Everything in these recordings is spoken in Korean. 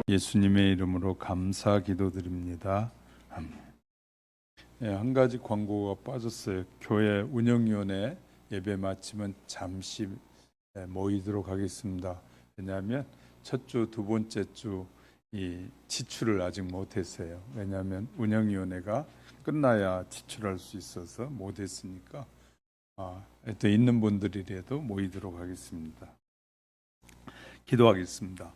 예수님의 이름으로 감사 기도드립니다. 아멘. 한 가지 광고가 빠졌어요. 교회 운영위원회 예배 마치면 잠시 모이도록 하겠습니다. 왜냐하면 첫 주, 두 번째 주 이 지출을 아직 못했어요. 왜냐하면 운영위원회가 끝나야 지출할 수 있어서 못했으니까 또 있는 분들이라도 모이도록 하겠습니다. 기도하겠습니다.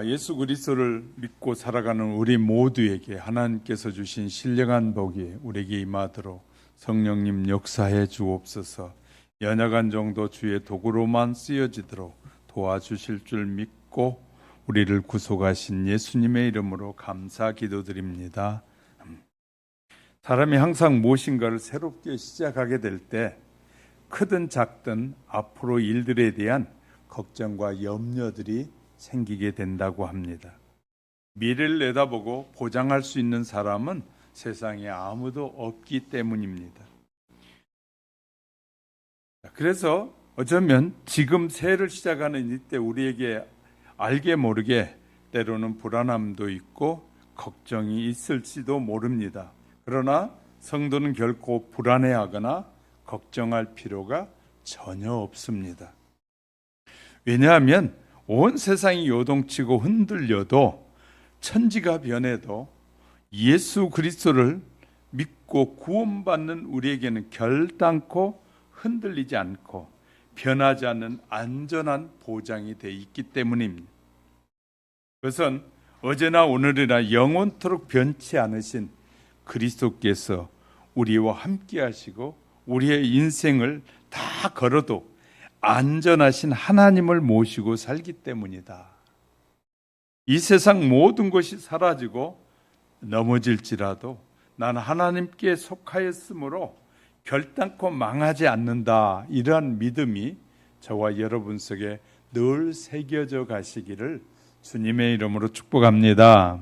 예수 그리스도를 믿고 살아가는 우리 모두에게 하나님께서 주신 신령한 복이 우리에게 임하도록 성령님 역사해 주옵소서. 연약한 정도 주의 도구로만 쓰여지도록 도와주실 줄 믿고 우리를 구속하신 예수님의 이름으로 감사 기도드립니다. 사람이 항상 무엇인가를 새롭게 시작하게 될 때 크든 작든 앞으로 일들에 대한 걱정과 염려들이 생기게 된다고 합니다. 미래를 내다보고 보장할 수 있는 사람은 세상에 아무도 없기 때문입니다. 그래서 어쩌면 지금 새해를 시작하는 이때 우리에게 알게 모르게 때로는 불안함도 있고 걱정이 있을지도 모릅니다. 그러나 성도는 결코 불안해하거나 걱정할 필요가 전혀 없습니다. 왜냐하면 온 세상이 요동치고 흔들려도 천지가 변해도 예수 그리스도를 믿고 구원받는 우리에게는 결단코 흔들리지 않고 변하지 않는 안전한 보장이 되어 있기 때문입니다. 그것은 어제나 오늘이나 영원토록 변치 않으신 그리스도께서 우리와 함께 하시고 우리의 인생을 다 걸어도 안전하신 하나님을 모시고 살기 때문이다. 이 세상 모든 것이 사라지고 넘어질지라도 나는 하나님께 속하였으므로 결단코 망하지 않는다. 이러한 믿음이 저와 여러분 속에 늘 새겨져 가시기를 주님의 이름으로 축복합니다.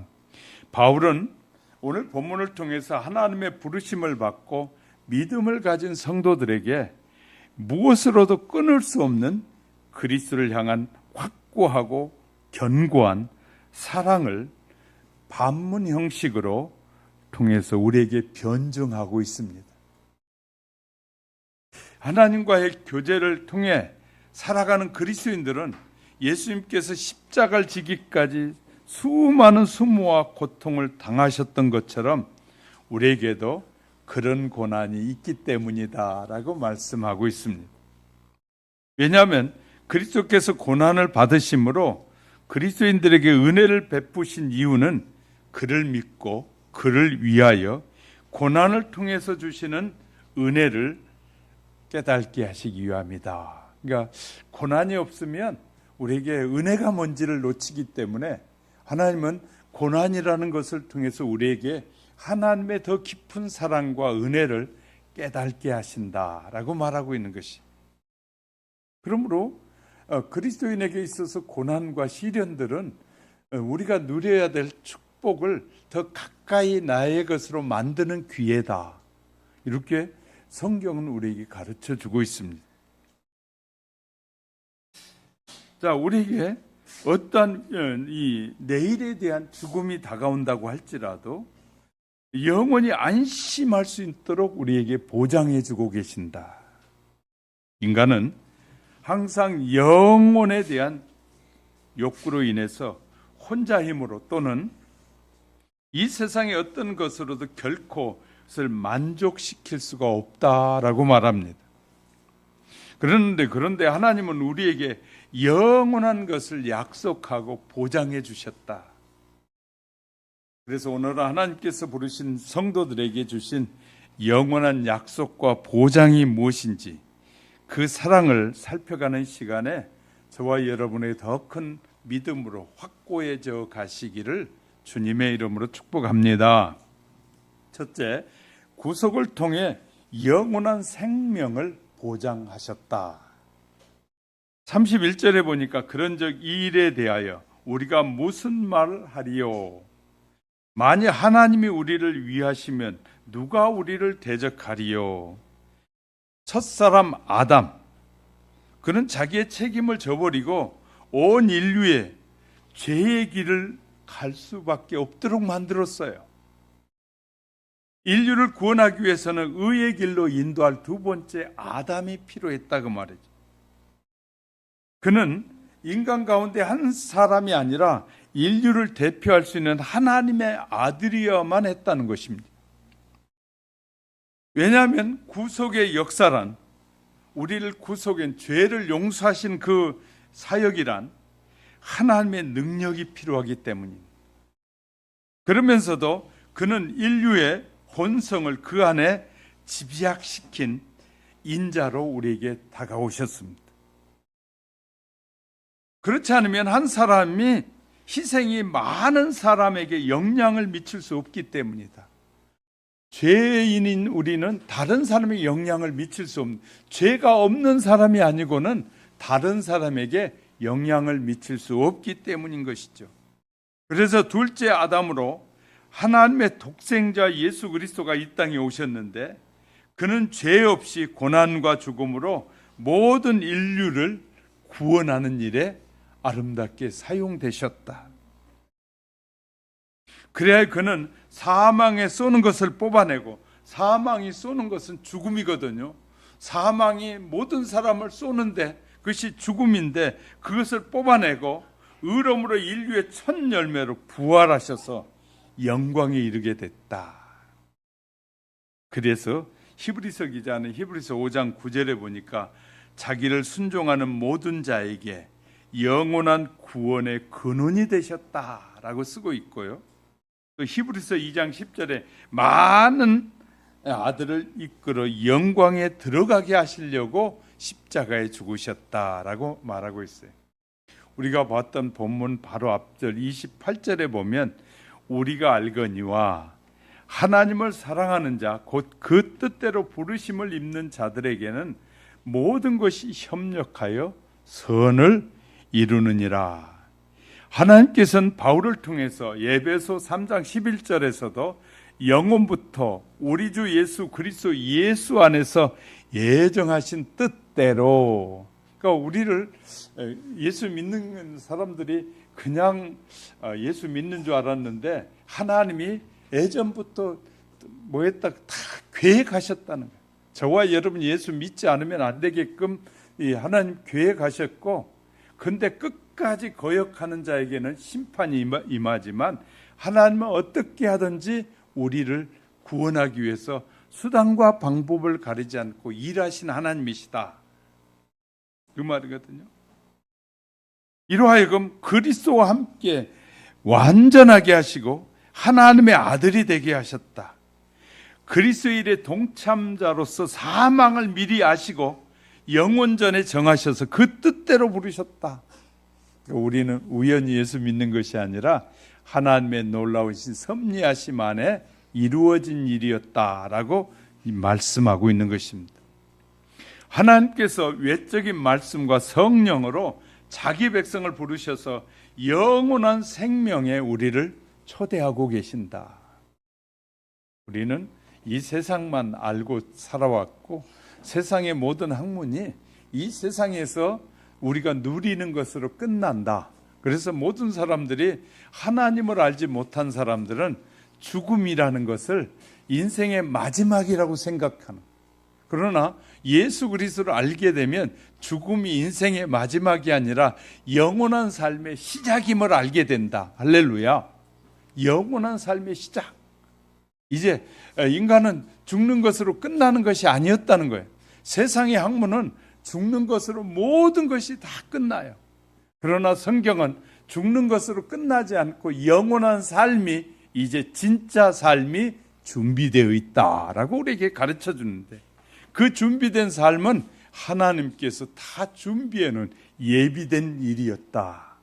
바울은 오늘 본문을 통해서 하나님의 부르심을 받고 믿음을 가진 성도들에게 무엇으로도 끊을 수 없는 그리스도를 향한 확고하고 견고한 사랑을 반문 형식으로 통해서 우리에게 변증하고 있습니다. 하나님과의 교제를 통해 살아가는 그리스도인들은 예수님께서 십자가를 지기까지 수많은 수모와 고통을 당하셨던 것처럼 우리에게도 그런 고난이 있기 때문이다 라고 말씀하고 있습니다. 왜냐하면 그리스도께서 고난을 받으심으로 그리스도인들에게 은혜를 베푸신 이유는 그를 믿고 그를 위하여 고난을 통해서 주시는 은혜를 깨닫게 하시기 위함이다. 그러니까 고난이 없으면 우리에게 은혜가 뭔지를 놓치기 때문에 하나님은 고난이라는 것을 통해서 우리에게 하나님의 더 깊은 사랑과 은혜를 깨닫게 하신다라고 말하고 있는 것이. 그러므로 그리스도인에게 있어서 고난과 시련들은 우리가 누려야 될 축복을 더 가까이 나의 것으로 만드는 기회다. 이렇게 성경은 우리에게 가르쳐 주고 있습니다. 자, 우리에게 어떤 이 내일에 대한 죽음이 다가온다고 할지라도 영원히 안심할 수 있도록 우리에게 보장해 주고 계신다. 인간은 항상 영혼에 대한 욕구로 인해서 혼자 힘으로 또는 이 세상의 어떤 것으로도 결코 그것을 만족시킬 수가 없다라고 말합니다. 그런데 하나님은 우리에게 영원한 것을 약속하고 보장해 주셨다. 그래서 오늘 하나님께서 부르신 성도들에게 주신 영원한 약속과 보장이 무엇인지 그 사랑을 살펴가는 시간에 저와 여러분의 더 큰 믿음으로 확고해져 가시기를 주님의 이름으로 축복합니다. 첫째, 구속을 통해 영원한 생명을 보장하셨다. 31절에 보니까 그런즉 이 일에 대하여 우리가 무슨 말을 하리요? 만일 하나님이 우리를 위하시면 누가 우리를 대적하리요? 첫사람 아담, 그는 자기의 책임을 져버리고 온 인류의 죄의 길을 갈 수밖에 없도록 만들었어요. 인류를 구원하기 위해서는 의의 길로 인도할 두 번째 아담이 필요했다고 말이죠. 그는 인간 가운데 한 사람이 아니라 인류를 대표할 수 있는 하나님의 아들이어야만 했다는 것입니다. 왜냐하면 구속의 역사란, 우리를 구속한 죄를 용서하신 그 사역이란 하나님의 능력이 필요하기 때문입니다. 그러면서도 그는 인류의 본성을 그 안에 집약시킨 인자로 우리에게 다가오셨습니다. 그렇지 않으면 한 사람이 희생이 많은 사람에게 영향을 미칠 수 없기 때문이다. 죄인인 우리는 다른 사람에게 영향을 미칠 수 없는, 죄가 없는 사람이 아니고는 다른 사람에게 영향을 미칠 수 없기 때문인 것이죠. 그래서 둘째 아담으로 하나님의 독생자 예수 그리스도가 이 땅에 오셨는데, 그는 죄 없이 고난과 죽음으로 모든 인류를 구원하는 일에 아름답게 사용되셨다. 그래야 그는 사망에 쏘는 것을 뽑아내고, 사망이 쏘는 것은 죽음이거든요. 사망이 모든 사람을 쏘는데 그것이 죽음인데, 그것을 뽑아내고 의로움으로 인류의 첫 열매로 부활하셔서 영광에 이르게 됐다. 그래서 히브리서 기자는 히브리서 5장 9절에 보니까 자기를 순종하는 모든 자에게 영원한 구원의 근원이 되셨다라고 쓰고 있고요. 또 히브리서 2장 10절에 많은 아들을 이끌어 영광에 들어가게 하시려고 십자가에 죽으셨다라고 말하고 있어요. 우리가 봤던 본문 바로 앞절 28절에 보면 우리가 알거니와 하나님을 사랑하는 자 곧 그 뜻대로 부르심을 입는 자들에게는 모든 것이 협력하여 선을 이루느니라. 하나님께서는 바울을 통해서 에베소 3장 11절에서도 영원부터 우리 주 예수 그리스도 예수 안에서 예정하신 뜻대로, 그러니까 우리를, 예수 믿는 사람들이 그냥 예수 믿는 줄 알았는데 하나님이 예전부터 뭐 했다 다 계획하셨다는 거예요. 저와 여러분이 예수 믿지 않으면 안 되게끔 하나님 계획하셨고, 근데 끝까지 거역하는 자에게는 심판이 임하지만 하나님은 어떻게 하든지 우리를 구원하기 위해서 수단과 방법을 가리지 않고 일하신 하나님이시다, 그 말이거든요. 이로하여금 그리스도와 함께 완전하게 하시고 하나님의 아들이 되게 하셨다. 그리스도의 일에 동참자로서 사망을 미리 아시고 영원전에 정하셔서 그 뜻대로 부르셨다. 우리는 우연히 예수 믿는 것이 아니라 하나님의 놀라우신 섭리하심 안에 이루어진 일이었다라고 말씀하고 있는 것입니다. 하나님께서 외적인 말씀과 성령으로 자기 백성을 부르셔서 영원한 생명에 우리를 초대하고 계신다. 우리는 이 세상만 알고 살아왔고 세상의 모든 학문이 이 세상에서 우리가 누리는 것으로 끝난다. 그래서 모든 사람들이, 하나님을 알지 못한 사람들은 죽음이라는 것을 인생의 마지막이라고 생각하는. 그러나 예수 그리스도를 알게 되면 죽음이 인생의 마지막이 아니라 영원한 삶의 시작임을 알게 된다. 할렐루야. 영원한 삶의 시작. 이제 인간은 죽는 것으로 끝나는 것이 아니었다는 거예요. 세상의 학문은 죽는 것으로 모든 것이 다 끝나요. 그러나 성경은 죽는 것으로 끝나지 않고 영원한 삶이, 이제 진짜 삶이 준비되어 있다라고 우리에게 가르쳐 주는데, 그 준비된 삶은 하나님께서 다 준비해 놓은 예비된 일이었다.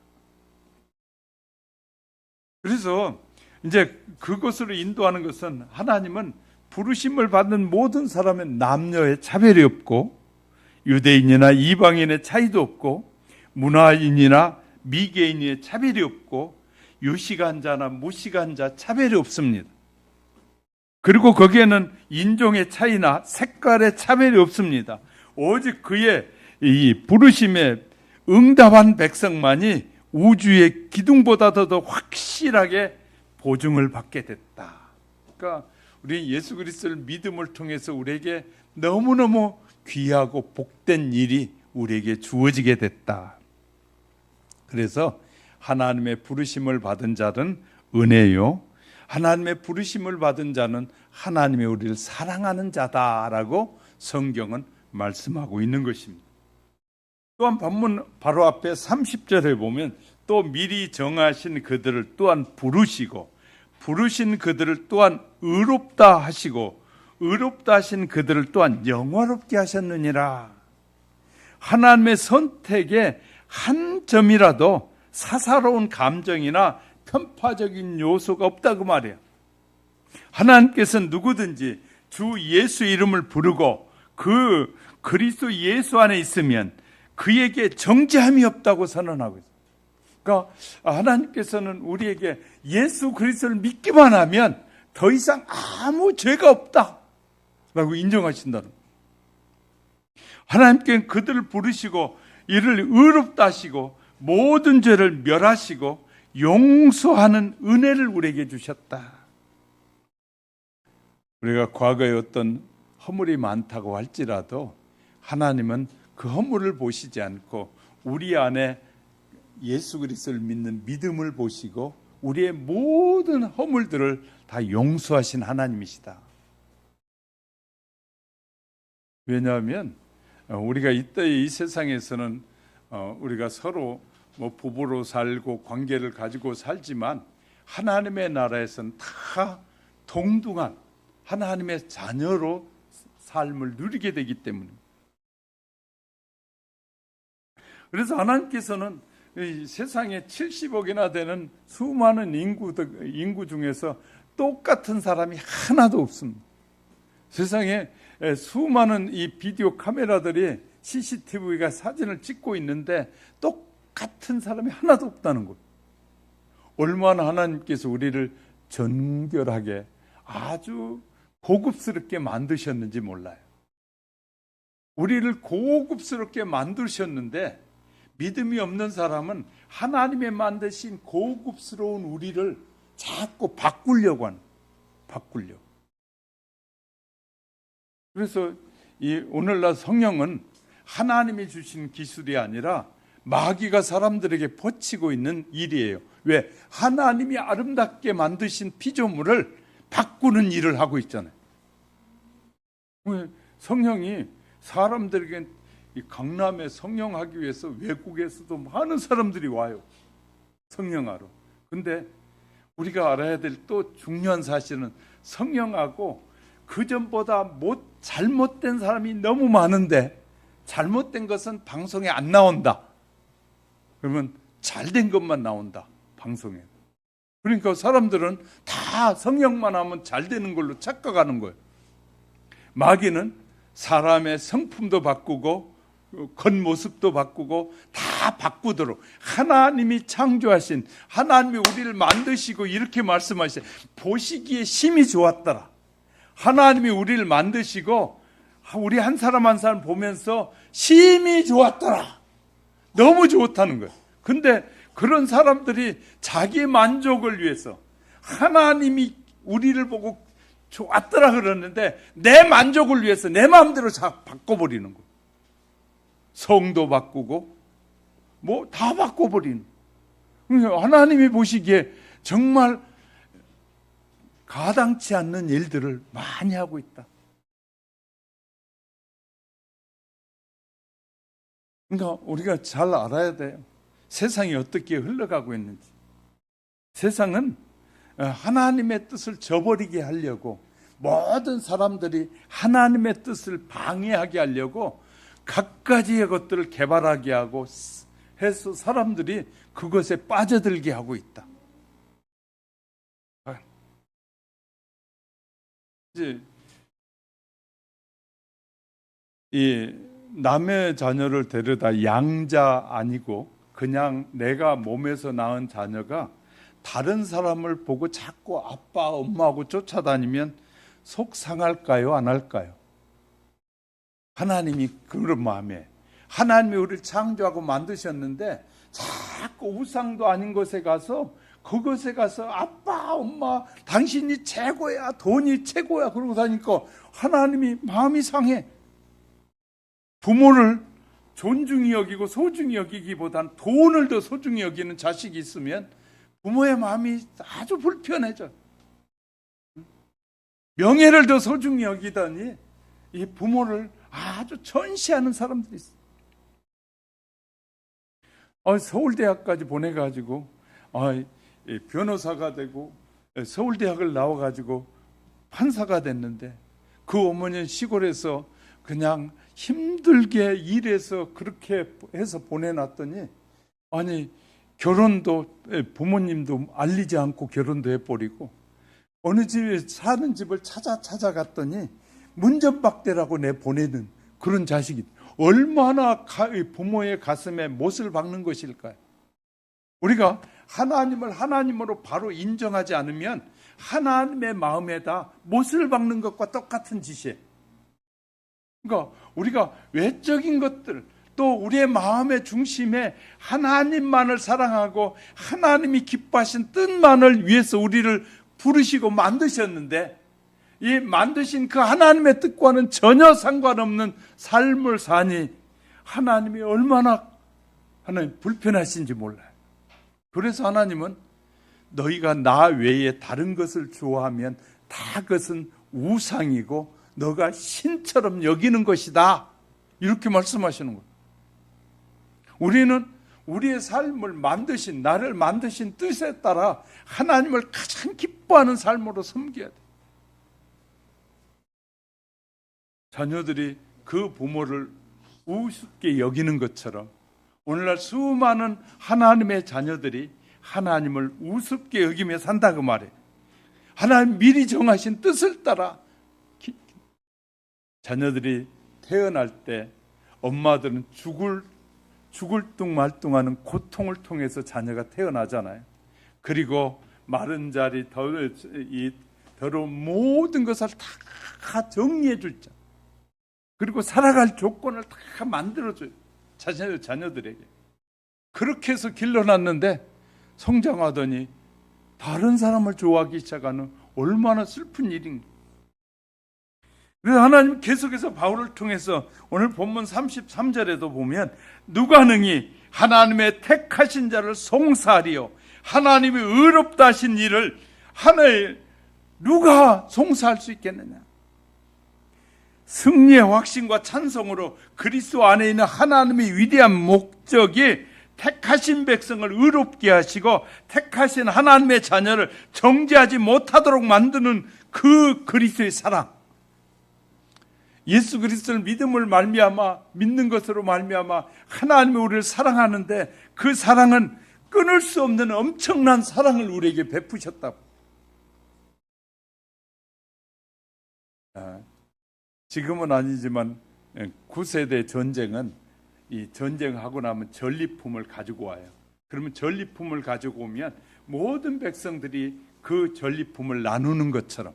그래서 이제 그것으로 인도하는 것은, 하나님은 부르심을 받는 모든 사람의 남녀의 차별이 없고 유대인이나 이방인의 차이도 없고 문화인이나 미개인의 차별이 없고 유시간자나 무시간자 차별이 없습니다. 그리고 거기에는 인종의 차이나 색깔의 차별이 없습니다. 오직 그의 이 부르심에 응답한 백성만이 우주의 기둥보다도 더 확실하게 보증을 받게 됐다. 그러니까 우리 예수 그리스도를 믿음을 통해서 우리에게 너무너무 귀하고 복된 일이 우리에게 주어지게 됐다. 그래서 하나님의 부르심을 받은 자는 은혜요, 하나님의 부르심을 받은 자는 하나님의 우리를 사랑하는 자다라고 성경은 말씀하고 있는 것입니다. 또한 본문 바로 앞에 30절에 보면 또 미리 정하신 그들을 또한 부르시고 부르신 그들을 또한 의롭다 하시고 의롭다 하신 그들을 또한 영화롭게 하셨느니라. 하나님의 선택에 한 점이라도 사사로운 감정이나 편파적인 요소가 없다 그 말이에요. 하나님께서는 누구든지 주 예수 이름을 부르고 그 그리스도 예수 안에 있으면 그에게 정죄함이 없다고 선언하고 있어요. 그러니까 하나님께서는 우리에게 예수 그리스도를 믿기만 하면 더 이상 아무 죄가 없다라고 인정하신다는 거예요. 하나님께는 그들을 부르시고 이를 의롭다 하시고 모든 죄를 멸하시고 용서하는 은혜를 우리에게 주셨다. 우리가 과거에 어떤 허물이 많다고 할지라도 하나님은 그 허물을 보시지 않고 우리 안에 예수 그리스도를 믿는 믿음을 보시고 우리의 모든 허물들을 다 용서하신 하나님이시다. 왜냐하면 우리가 이 세상에서는 우리가 서로 부부로 살고 관계를 가지고 살지만 하나님의 나라에서는 다 동등한 하나님의 자녀로 삶을 누리게 되기 때문입니다. 그래서 하나님께서는 이 세상에 70억이나 되는 수많은 인구 중에서 똑같은 사람이 하나도 없습니다. 세상에 수많은 이 비디오 카메라들이 CCTV가 사진을 찍고 있는데 똑같은 사람이 하나도 없다는 거예요. 얼마나 하나님께서 우리를 정결하게 아주 고급스럽게 만드셨는지 몰라요. 우리를 고급스럽게 만드셨는데 믿음이 없는 사람은 하나님의 만드신 고급스러운 우리를 자꾸 바꾸려고 하는, 바꾸려고. 그래서 이 오늘날 성령은 하나님이 주신 기술이 아니라 마귀가 사람들에게 버치고 있는 일이에요. 왜? 하나님이 아름답게 만드신 피조물을 바꾸는 일을 하고 있잖아요. 성령이 사람들에게 이 강남에 성령하기 위해서 외국에서도 많은 사람들이 와요. 성령하러. 근데 우리가 알아야 될 또 중요한 사실은 성령하고 그전보다 잘못된 사람이 너무 많은데 잘못된 것은 방송에 안 나온다. 그러면 잘된 것만 나온다. 방송에. 그러니까 사람들은 다 성령만 하면 잘 되는 걸로 착각하는 거예요. 마귀는 사람의 성품도 바꾸고 겉모습도 바꾸고 다 바꾸도록 하나님이 창조하신 하나님이 우리를 만드시고 이렇게 말씀하시죠. 보시기에 심히 좋았더라. 하나님이 우리를 만드시고 우리 한 사람 한 사람 보면서 심히 좋았더라. 너무 좋다는 거예요. 근데 그런 사람들이 자기의 만족을 위해서 하나님이 우리를 보고 좋았더라 그러는데 내 만족을 위해서 내 마음대로 바꿔버리는 거예요. 성도 바꾸고 다 바꿔버리는. 하나님이 보시기에 정말 가당치 않는 일들을 많이 하고 있다. 그러니까 우리가 잘 알아야 돼요. 세상이 어떻게 흘러가고 있는지. 세상은 하나님의 뜻을 저버리게 하려고 모든 사람들이 하나님의 뜻을 방해하게 하려고 갖가지의 것들을 개발하게 하고 해서 사람들이 그것에 빠져들게 하고 있다. 이제 이 남의 자녀를 데려다 양자 아니고 그냥 내가 몸에서 낳은 자녀가 다른 사람을 보고 자꾸 아빠, 엄마하고 쫓아다니면 속 상할까요? 안 할까요? 하나님이 그런 마음에 하나님이 우리를 창조하고 만드셨는데 자꾸 우상도 아닌 곳에 가서 그것에 가서 아빠, 엄마, 당신이 최고야, 돈이 최고야 그러고 다니까 하나님이 마음이 상해. 부모를 존중히 여기고 소중히 여기기보단 돈을 더 소중히 여기는 자식이 있으면 부모의 마음이 아주 불편해져. 명예를 더 소중히 여기더니 이 부모를 아주 전시하는 사람들이 있어. 서울대학까지 보내가지고 변호사가 되고 서울대학을 나와가지고 판사가 됐는데 그 어머니는 시골에서 그냥 힘들게 일해서 그렇게 해서 보내놨더니 결혼도 부모님도 알리지 않고 결혼도 해버리고 어느 집에 사는 집을 찾아갔더니 문전박대라고 내보내는 그런 자식이 얼마나 부모의 가슴에 못을 박는 것일까요? 우리가 하나님을 하나님으로 바로 인정하지 않으면 하나님의 마음에다 못을 박는 것과 똑같은 짓이에요. 그러니까 우리가 외적인 것들 또 우리의 마음의 중심에 하나님만을 사랑하고 하나님이 기뻐하신 뜻만을 위해서 우리를 부르시고 만드셨는데 이 만드신 그 하나님의 뜻과는 전혀 상관없는 삶을 사니 하나님이 얼마나 하나님 불편하신지 몰라요. 그래서 하나님은 너희가 나 외에 다른 것을 좋아하면 다 그것은 우상이고 너가 신처럼 여기는 것이다. 이렇게 말씀하시는 거예요. 우리는 우리의 삶을 만드신 나를 만드신 뜻에 따라 하나님을 가장 기뻐하는 삶으로 섬겨야 돼. 자녀들이 그 부모를 우습게 여기는 것처럼 오늘날 수많은 하나님의 자녀들이 하나님을 우습게 여기며 산다 그 말이에요. 하나님 미리 정하신 뜻을 따라 자녀들이 태어날 때 엄마들은 죽을 둥말둥하는 고통을 통해서 자녀가 태어나잖아요. 그리고 마른 자리, 더러운 모든 것을 다 정리해 줄 자. 그리고 살아갈 조건을 다 만들어줘요. 자녀들에게. 그렇게 해서 길러놨는데 성장하더니 다른 사람을 좋아하기 시작하는 얼마나 슬픈 일인가. 그래서 하나님 계속해서 바울을 통해서 오늘 본문 33절에도 보면 누가 능히 하나님의 택하신 자를 송사하리요 하나님이 의롭다 하신 일을 누가 송사할 수 있겠느냐. 승리의 확신과 찬송으로 그리스도 안에 있는 하나님의 위대한 목적이 택하신 백성을 의롭게 하시고 택하신 하나님의 자녀를 정죄하지 못하도록 만드는 그 그리스도의 사랑, 예수 그리스도를 믿는 것으로 말미암아 하나님이 우리를 사랑하는데 그 사랑은 끊을 수 없는 엄청난 사랑을 우리에게 베푸셨다고. 지금은 아니지만 9세대 전쟁은 이 전쟁하고 나면 전리품을 가지고 와요. 그러면 전리품을 가지고 오면 모든 백성들이 그 전리품을 나누는 것처럼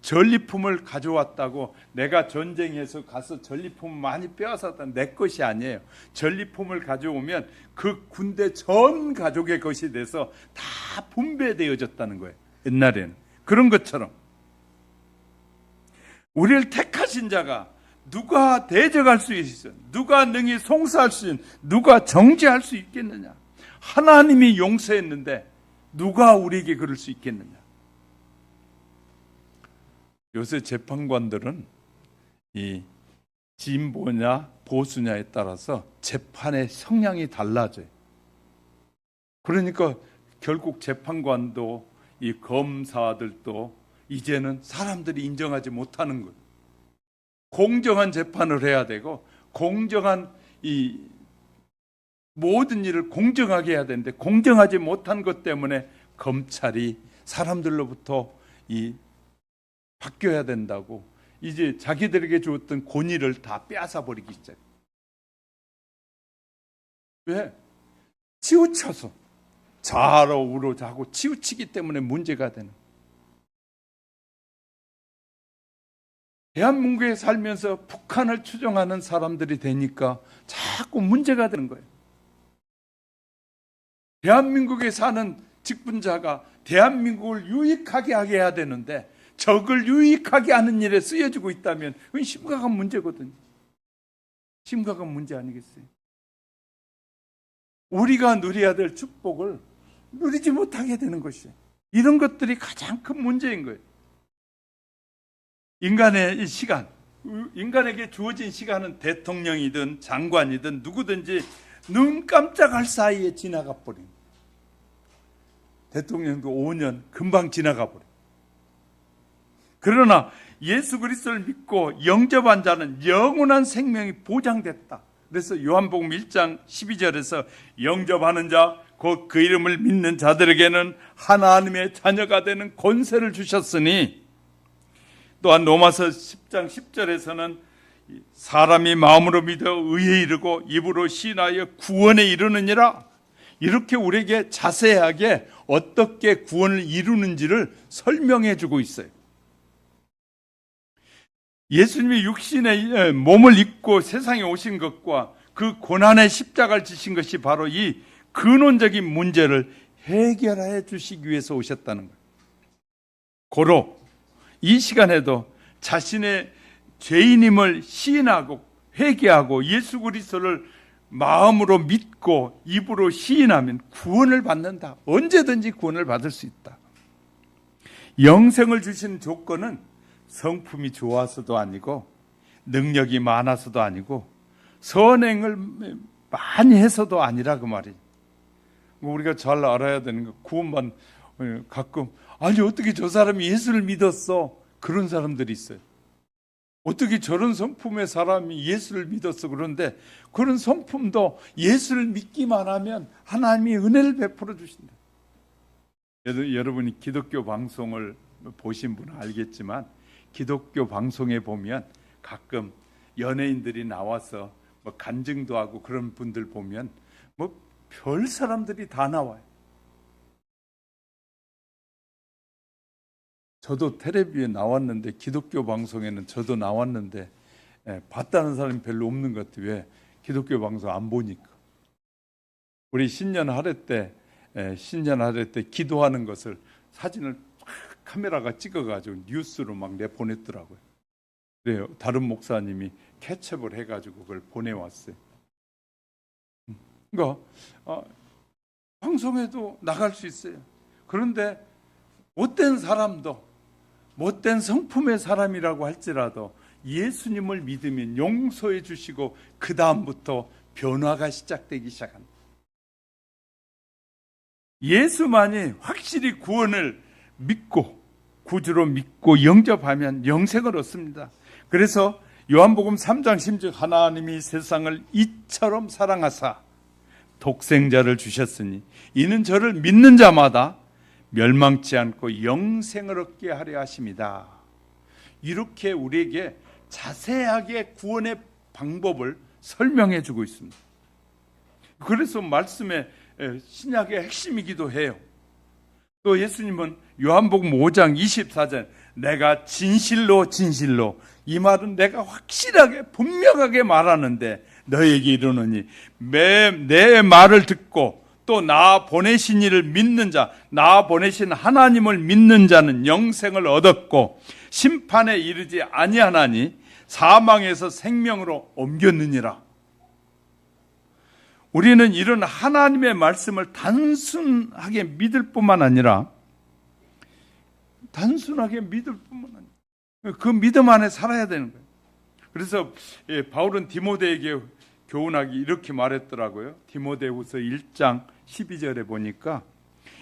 전리품을 가져왔다고 내가 전쟁에서 가서 전리품 많이 빼앗았다 내 것이 아니에요. 전리품을 가져오면 그 군대 전 가족의 것이 돼서 다 분배되어졌다는 거예요. 옛날에는 그런 것처럼 우리를 택하신 자가 누가 대적할 수 있어? 누가 능히 송사할 수 있는? 누가 정죄할 수 있겠느냐? 하나님이 용서했는데 누가 우리에게 그럴 수 있겠느냐? 요새 재판관들은 이 진보냐 보수냐에 따라서 재판의 성향이 달라져요. 그러니까 결국 재판관도 이 검사들도 이제는 사람들이 인정하지 못하는 거예요. 공정한 재판을 해야 되고 공정한 이 모든 일을 공정하게 해야 되는데 공정하지 못한 것 때문에 검찰이 사람들로부터 바뀌어야 된다고 이제 자기들에게 주었던 권위를 다 빼앗아 버리기 시작해요. 왜? 치우쳐서 좌로 우로 자고 치우치기 때문에 문제가 되는. 대한민국에 살면서 북한을 추종하는 사람들이 되니까 자꾸 문제가 되는 거예요. 대한민국에 사는 직분자가 대한민국을 유익하게 하게 해야 되는데 적을 유익하게 하는 일에 쓰여지고 있다면 그건 심각한 문제거든요. 심각한 문제 아니겠어요? 우리가 누려야 될 축복을 누리지 못하게 되는 것이에요. 이런 것들이 가장 큰 문제인 거예요. 인간의 이 시간, 인간에게 주어진 시간은 대통령이든 장관이든 누구든지 눈 깜짝할 사이에 지나가 버린. 대통령도 5년 금방 지나가 버린. 그러나 예수 그리스도를 믿고 영접한 자는 영원한 생명이 보장됐다. 그래서 요한복음 1장 12절에서 영접하는 자, 곧 그 이름을 믿는 자들에게는 하나님의 자녀가 되는 권세를 주셨으니, 또한 로마서 10장 10절에서는 사람이 마음으로 믿어 의에 이르고 입으로 시인하여 구원에 이르느니라. 이렇게 우리에게 자세하게 어떻게 구원을 이루는지를 설명해 주고 있어요. 예수님이 육신의 몸을 입고 세상에 오신 것과 그 고난의 십자가를 지신 것이 바로 이 근원적인 문제를 해결해 주시기 위해서 오셨다는 거예요. 고로 이 시간에도 자신의 죄인임을 시인하고 회개하고 예수 그리스도를 마음으로 믿고 입으로 시인하면 구원을 받는다. 언제든지 구원을 받을 수 있다. 영생을 주신 조건은 성품이 좋아서도 아니고 능력이 많아서도 아니고 선행을 많이 해서도 아니라 그 말이에요. 우리가 잘 알아야 되는 거, 구원만 가끔 아니 어떻게 저 사람이 예수를 믿었어? 그런 사람들이 있어요. 어떻게 저런 성품의 사람이 예수를 믿었어? 그런데 그런 성품도 예수를 믿기만 하면 하나님이 은혜를 베풀어 주신다. 여러분이 기독교 방송을 보신 분은 알겠지만 기독교 방송에 보면 가끔 연예인들이 나와서 뭐 간증도 하고 그런 분들 보면 뭐 별 사람들이 다 나와요. 저도 텔레비에 나왔는데, 기독교 방송에는 저도 나왔는데 봤다는 사람이 별로 없는 것 같아요. 왜? 기독교 방송 안 보니까. 우리 신년 할애 때 기도하는 것을 사진을 카메라가 찍어가지고 뉴스로 막 내보냈더라고요. 그래요. 다른 목사님이 캐첩을 해가지고 그걸 보내왔어요. 그러니까 방송에도 나갈 수 있어요. 그런데 못된 사람도, 못된 성품의 사람이라고 할지라도 예수님을 믿으면 용서해 주시고 그 다음부터 변화가 시작되기 시작합니다. 예수만이 확실히 구원을 믿고 구주로 믿고 영접하면 영생을 얻습니다. 그래서 요한복음 3장 10절 하나님이 세상을 이처럼 사랑하사 독생자를 주셨으니 이는 저를 믿는 자마다 멸망치 않고 영생을 얻게 하려 하심이다. 이렇게 우리에게 자세하게 구원의 방법을 설명해 주고 있습니다. 그래서 말씀의 신약의 핵심이기도 해요. 또 예수님은 요한복음 5장 24절 내가 진실로 이 말은 내가 확실하게 분명하게 말하는데 너에게 이르노니 내 말을 듣고 또 나 보내신 이를 믿는 자, 나 보내신 하나님을 믿는 자는 영생을 얻었고 심판에 이르지 아니하나니 사망에서 생명으로 옮겼느니라. 우리는 이런 하나님의 말씀을 단순하게 믿을 뿐만 아니라 그 믿음 안에 살아야 되는 거예요. 그래서 바울은 디모데에게 교훈하기 이렇게 말했더라고요. 디모데후서 1장 12절에 보니까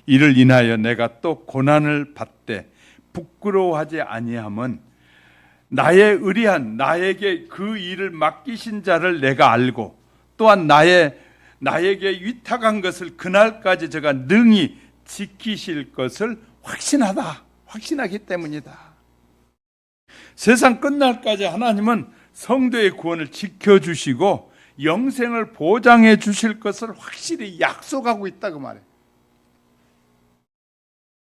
이를 인하여 내가 또 고난을 받되 부끄러워하지 아니함은 나의 의리한 나에게 그 일을 맡기신 자를 내가 알고 또한 나에게 위탁한 것을 그날까지 저가 능히 지키실 것을 확신하기 때문이다. 세상 끝날까지 하나님은 성도의 구원을 지켜주시고 영생을 보장해 주실 것을 확실히 약속하고 있다고 말해요.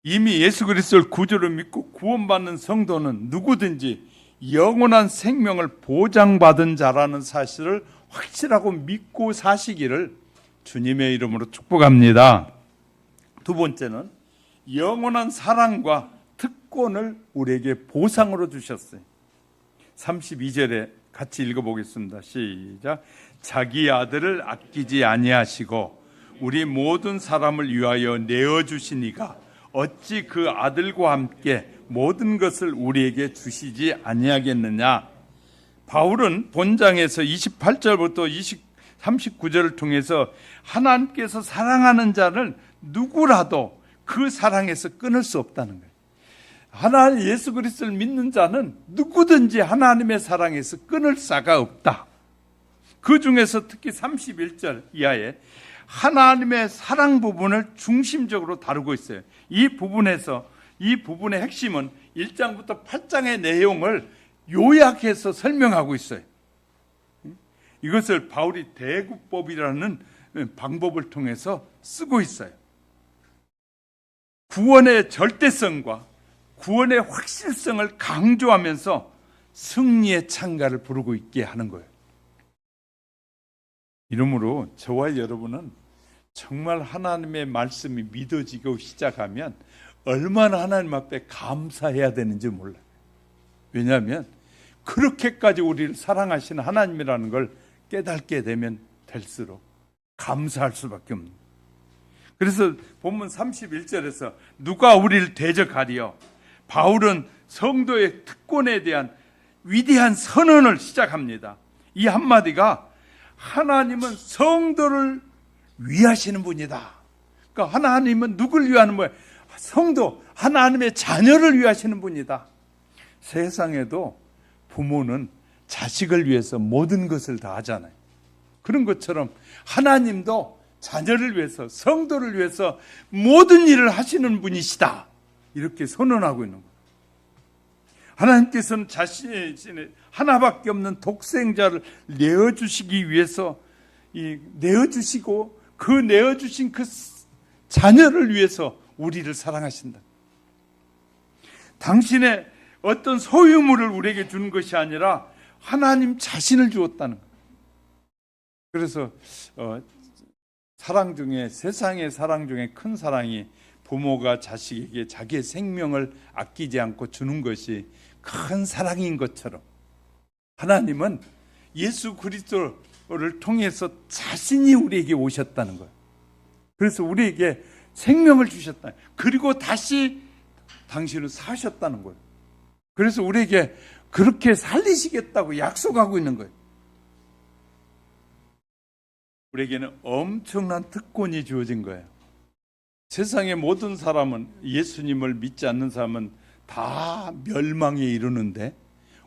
이미 예수 그리스도를 구주로 믿고 구원받는 성도는 누구든지 영원한 생명을 보장받은 자라는 사실을 확실하고 믿고 사시기를 주님의 이름으로 축복합니다. 두 번째는 영원한 사랑과 특권을 우리에게 보상으로 주셨어요. 32절에 같이 읽어보겠습니다. 시작. 자기 아들을 아끼지 아니하시고 우리 모든 사람을 위하여 내어주시니가 어찌 그 아들과 함께 모든 것을 우리에게 주시지 아니하겠느냐. 바울은 본장에서 28절부터 39절을 통해서 하나님께서 사랑하는 자를 누구라도 그 사랑에서 끊을 수 없다는 거예요. 하나님 예수 그리스도를 믿는 자는 누구든지 하나님의 사랑에서 끊을 수가 없다. 그 중에서 특히 31절 이하에 하나님의 사랑 부분을 중심적으로 다루고 있어요. 이 부분의 핵심은 1장부터 8장의 내용을 요약해서 설명하고 있어요. 이것을 바울이 대구법이라는 방법을 통해서 쓰고 있어요. 구원의 절대성과 구원의 확실성을 강조하면서 승리의 찬가를 부르고 있게 하는 거예요. 이러므로 저와 여러분은 정말 하나님의 말씀이 믿어지고 시작하면 얼마나 하나님 앞에 감사해야 되는지 몰라요. 왜냐하면 그렇게까지 우리를 사랑하시는 하나님이라는 걸 깨닫게 되면 될수록 감사할 수밖에 없는 거예요. 그래서 본문 31절에서 누가 우리를 대적하리요? 바울은 성도의 특권에 대한 위대한 선언을 시작합니다. 이 한마디가 하나님은 성도를 위하시는 분이다. 그러니까 하나님은 누굴 위하는 거예요? 성도, 하나님의 자녀를 위하시는 분이다. 세상에도 부모는 자식을 위해서 모든 것을 다 하잖아요. 그런 것처럼 하나님도 자녀를 위해서, 성도를 위해서 모든 일을 하시는 분이시다. 이렇게 선언하고 있는 거예요. 하나님께서는 자신의 하나밖에 없는 독생자를 내어주시기 위해서 내어주시고 그 내어주신 그 자녀를 위해서 우리를 사랑하신다. 당신의 어떤 소유물을 우리에게 주는 것이 아니라 하나님 자신을 주었다는 거예요. 그래서 사랑 중에, 세상의 사랑 중에 큰 사랑이 부모가 자식에게 자기의 생명을 아끼지 않고 주는 것이 큰 사랑인 것처럼 하나님은 예수 그리스도를 통해서 자신이 우리에게 오셨다는 거예요. 그래서 우리에게 생명을 주셨다. 그리고 다시 당신을 사셨다는 거예요. 그래서 우리에게 그렇게 살리시겠다고 약속하고 있는 거예요. 우리에게는 엄청난 특권이 주어진 거예요. 세상의 모든 사람은, 예수님을 믿지 않는 사람은 다 멸망에 이르는데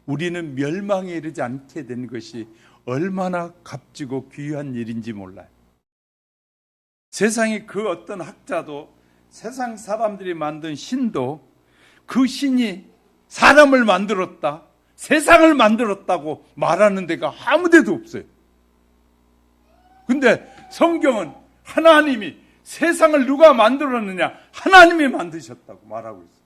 우리는 멸망에 이르지 않게 된 것이 얼마나 값지고 귀한 일인지 몰라요. 세상의 그 어떤 학자도, 세상 사람들이 만든 신도 그 신이 사람을 만들었다, 세상을 만들었다고 말하는 데가 아무 데도 없어요. 근데 성경은 하나님이 세상을 누가 만들었느냐? 하나님이 만드셨다고 말하고 있어요.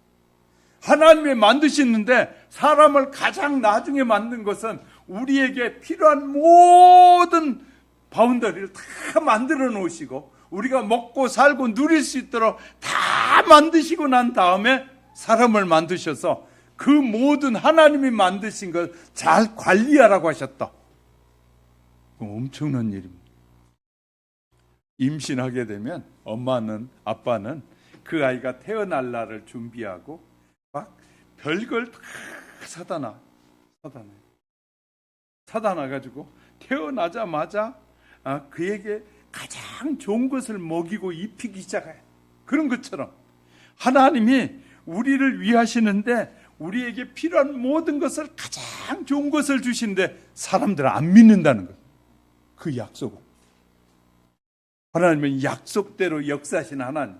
하나님이 만드시는데 사람을 가장 나중에 만든 것은 우리에게 필요한 모든 바운더리를 다 만들어 놓으시고 우리가 먹고 살고 누릴 수 있도록 다 만드시고 난 다음에 사람을 만드셔서 그 모든 하나님이 만드신 걸 잘 관리하라고 하셨다. 엄청난 일입니다. 임신하게 되면 엄마는, 아빠는 그 아이가 태어날 날을 준비하고 막 별걸 다 사다 놔가지고 태어나자마자 그에게 가장 좋은 것을 먹이고 입히기 시작해요. 그런 것처럼 하나님이 우리를 위하시는데 우리에게 필요한 모든 것을, 가장 좋은 것을 주시는데 사람들은 안 믿는다는 거예요. 그 약속을. 하나님은 약속대로 역사하신 하나님,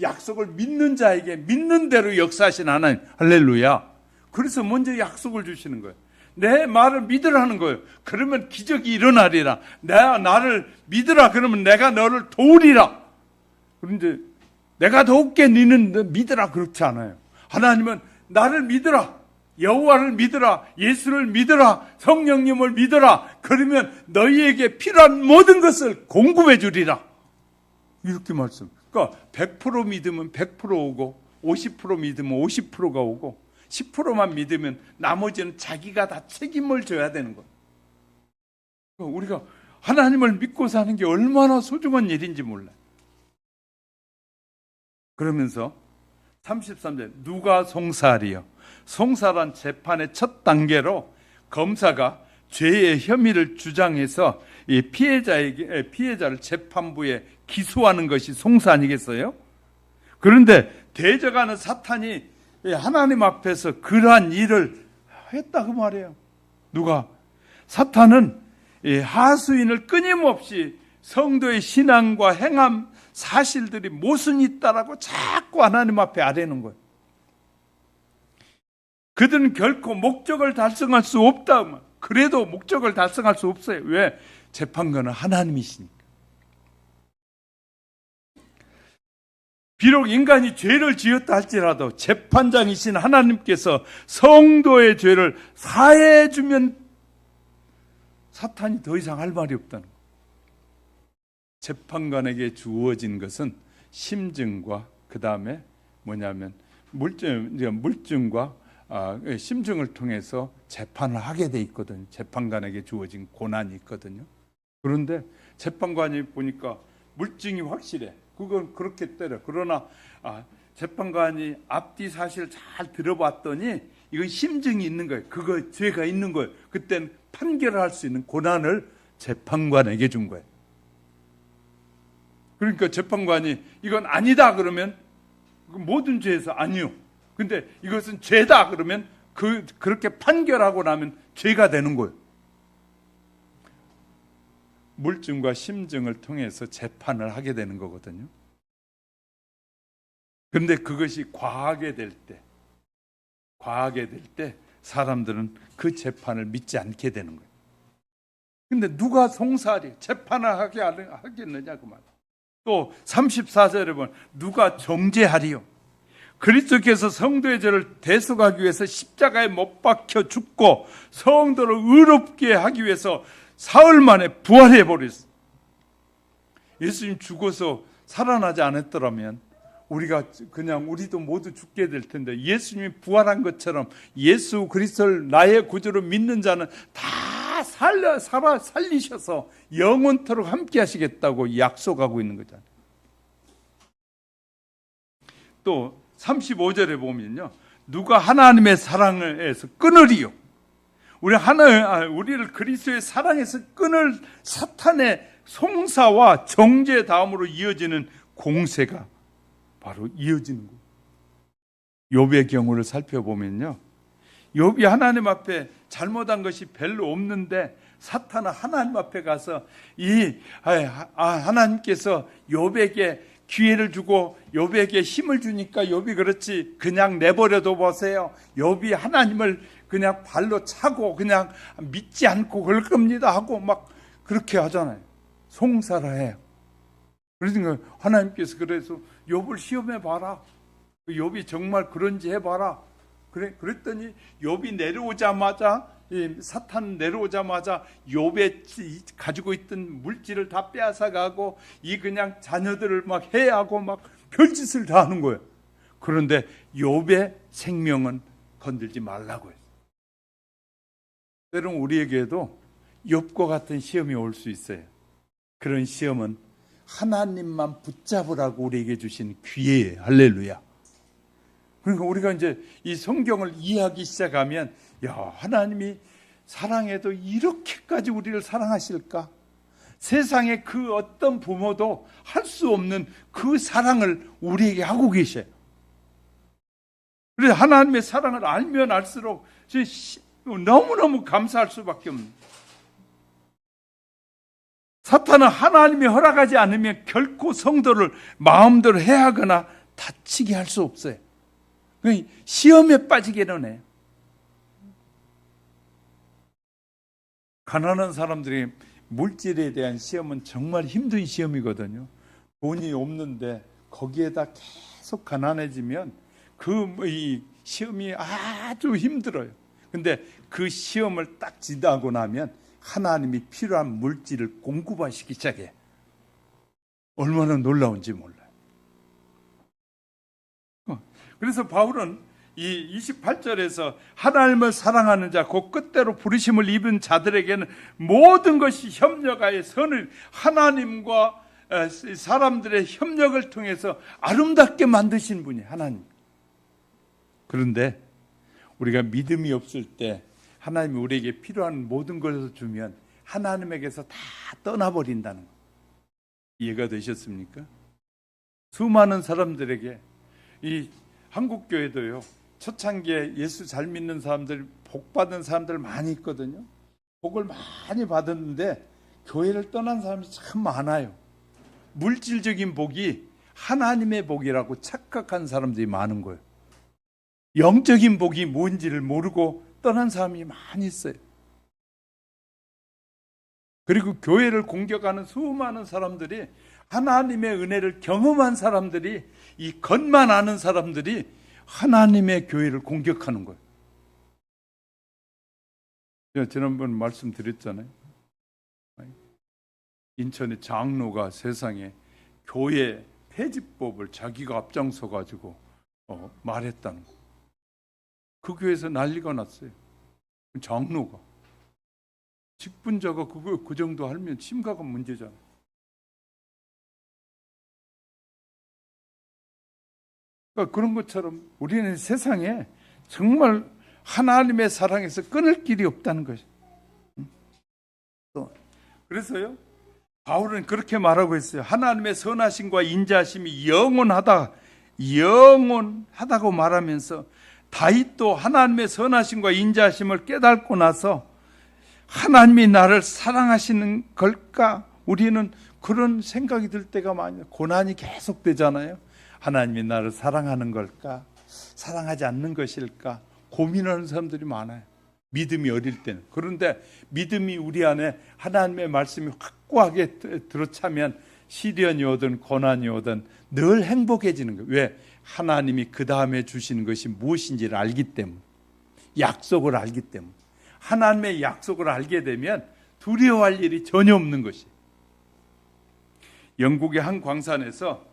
약속을 믿는 자에게 믿는 대로 역사하신 하나님. 할렐루야. 그래서 먼저 약속을 주시는 거예요. 내 말을 믿으라는 거예요. 그러면 기적이 일어나리라. 나를 믿으라. 그러면 내가 너를 도우리라. 그런데 내가 도울게, 너는 믿으라. 그렇지 않아요. 하나님은 나를 믿으라. 여호와를 믿으라, 예수를 믿으라, 성령님을 믿으라. 그러면 너희에게 필요한 모든 것을 공급해 주리라. 이렇게 말씀. 그러니까 100% 믿으면 100% 오고, 50% 믿으면 50%가 오고, 10%만 믿으면 나머지는 자기가 다 책임을 져야 되는 거예요. 우리가 하나님을 믿고 사는 게 얼마나 소중한 일인지 몰라요. 그러면서 33절, 누가 송사하리요? 송사란 재판의 첫 단계로 검사가 죄의 혐의를 주장해서 이 피해자를 재판부에 기소하는 것이 송사 아니겠어요? 그런데 대적하는 사탄이 하나님 앞에서 그러한 일을 했다 그 말이에요. 누가? 사탄은 하수인을 끊임없이 성도의 신앙과 행함 사실들이 모순이 있다라고 자꾸 하나님 앞에 아뢰는 거예요. 그들은 결코 목적을 달성할 수 없다. 그래도 목적을 달성할 수 없어요. 왜? 재판관은 하나님이시니까. 비록 인간이 죄를 지었다 할지라도 재판장이신 하나님께서 성도의 죄를 사해해 주면 사탄이 더 이상 할 말이 없다는 거예요. 재판관에게 주어진 것은 심증과 그 다음에 뭐냐면 물증과 심증을 통해서 재판을 하게 돼 있거든요. 재판관에게 주어진 고난이 있거든요. 그런데 재판관이 보니까 물증이 확실해. 그건 그렇게 때려. 그러나 재판관이 앞뒤 사실 잘 들어봤더니 이건 심증이 있는 거예요. 그거 죄가 있는 거예요. 그땐 판결을 할 수 있는 고난을 재판관에게 준 거예요. 그러니까 재판관이 이건 아니다 그러면 모든 죄에서 아니요. 근데 이것은 죄다 그러면 그렇게 판결하고 나면 죄가 되는 거예요. 물증과 심증을 통해서 재판을 하게 되는 거거든요. 그런데 그것이 과하게 될 때 사람들은 그 재판을 믿지 않게 되는 거예요. 근데 누가 송사하리? 재판을 하게 하겠느냐 그 말. 또 34절에 보면 누가 정죄하리요? 그리스도께서 성도의 죄를 대속하기 위해서 십자가에 못 박혀 죽고 성도를 의롭게 하기 위해서 사흘 만에 부활해 버렸어. 예수님 죽어서 살아나지 않았더라면 우리도 모두 죽게 될 텐데, 예수님이 부활한 것처럼 예수 그리스도를 나의 구주로 믿는 자는 다 살리셔서 영원토록 함께 하시겠다고 약속하고 있는 거잖아요. 또 35절에 보면요, 누가 하나님의 사랑에서 끊으리요? 우리를 그리스도의 사랑에서 끊을 사탄의 송사와 정죄 다음으로 이어지는 공세가 바로 이어지는 거예요. 욥의 경우를 살펴보면요, 욥이 하나님 앞에 잘못한 것이 별로 없는데 사탄은 하나님 앞에 가서 하나님께서 욥에게 기회를 주고 욥에게 힘을 주니까 욥이 그렇지 그냥 내버려둬 보세요. 욥이 하나님을 그냥 발로 차고 그냥 믿지 않고 그럴 겁니다 하고 막 그렇게 하잖아요. 송사를 해요. 그러니까 하나님께서 그래서 욥을 시험해 봐라. 욥이 정말 그런지 해봐라. 그랬더니 욥이 내려오자마자, 사탄 내려오자마자 욥의 가지고 있던 물질을 다 빼앗아가고 그냥 자녀들을 막 해하고 막 별짓을 다 하는 거예요. 그런데 욥의 생명은 건들지 말라고 했어요. 때론 우리에게도 욥과 같은 시험이 올 수 있어요. 그런 시험은 하나님만 붙잡으라고 우리에게 주신 기회예요. 할렐루야. 그러니까 우리가 이제 이 성경을 이해하기 시작하면, 하나님이 사랑해도 이렇게까지 우리를 사랑하실까? 세상에 그 어떤 부모도 할 수 없는 그 사랑을 우리에게 하고 계셔요. 그래서 하나님의 사랑을 알면 알수록 너무너무 감사할 수밖에 없는. 사탄은 하나님이 허락하지 않으면 결코 성도를 마음대로 해하거나 다치게 할 수 없어요. 시험에 빠지게는 해요. 가난한 사람들이 물질에 대한 시험은 정말 힘든 시험이거든요. 돈이 없는데 거기에다 계속 가난해지면 이 시험이 아주 힘들어요. 근데 그 시험을 딱 지나고 나면 하나님이 필요한 물질을 공급하시기 시작해. 얼마나 놀라운지 몰라요. 그래서 바울은 이 28절에서 하나님을 사랑하는 자, 그 끝대로 부르심을 입은 자들에게는 모든 것이 협력하여 선을, 하나님과 사람들의 협력을 통해서 아름답게 만드신 분이 하나님. 그런데 우리가 믿음이 없을 때 하나님이 우리에게 필요한 모든 것을 주면 하나님에게서 다 떠나버린다는 것. 이해가 되셨습니까? 수많은 사람들에게, 이 한국교회도요, 초창기에 예수 잘 믿는 사람들, 복 받은 사람들 많이 있거든요. 복을 많이 받았는데 교회를 떠난 사람이 참 많아요. 물질적인 복이 하나님의 복이라고 착각한 사람들이 많은 거예요. 영적인 복이 뭔지를 모르고 떠난 사람이 많이 있어요. 그리고 교회를 공격하는 수많은 사람들이, 하나님의 은혜를 경험한 사람들이, 이 겉만 아는 사람들이 하나님의 교회를 공격하는 거예요. 제가 지난번 말씀드렸잖아요. 인천의 장로가 세상에 교회 폐지법을 자기가 앞장서 가지고 말했다는 거. 그 교회에서 난리가 났어요. 장로가. 직분자가 그 정도 하면 심각한 문제잖아요. 그러니까 그런 것처럼 우리는 세상에 정말 하나님의 사랑에서 끊을 길이 없다는 것이죠. 그래서요, 바울은 그렇게 말하고 있어요. 하나님의 선하심과 인자하심이 영원하다고 말하면서, 다윗도 하나님의 선하심과 인자하심을 깨닫고 나서 하나님이 나를 사랑하시는 걸까? 우리는 그런 생각이 들 때가 많아요. 고난이 계속 되잖아요. 하나님이 나를 사랑하는 걸까? 사랑하지 않는 것일까? 고민하는 사람들이 많아요. 믿음이 어릴 때는. 그런데 믿음이 우리 안에 하나님의 말씀이 확고하게 들어차면 시련이 오든 고난이 오든 늘 행복해지는 거예요. 왜? 하나님이 그 다음에 주시는 것이 무엇인지를 알기 때문에, 약속을 알기 때문에. 하나님의 약속을 알게 되면 두려워할 일이 전혀 없는 것이에요. 영국의 한 광산에서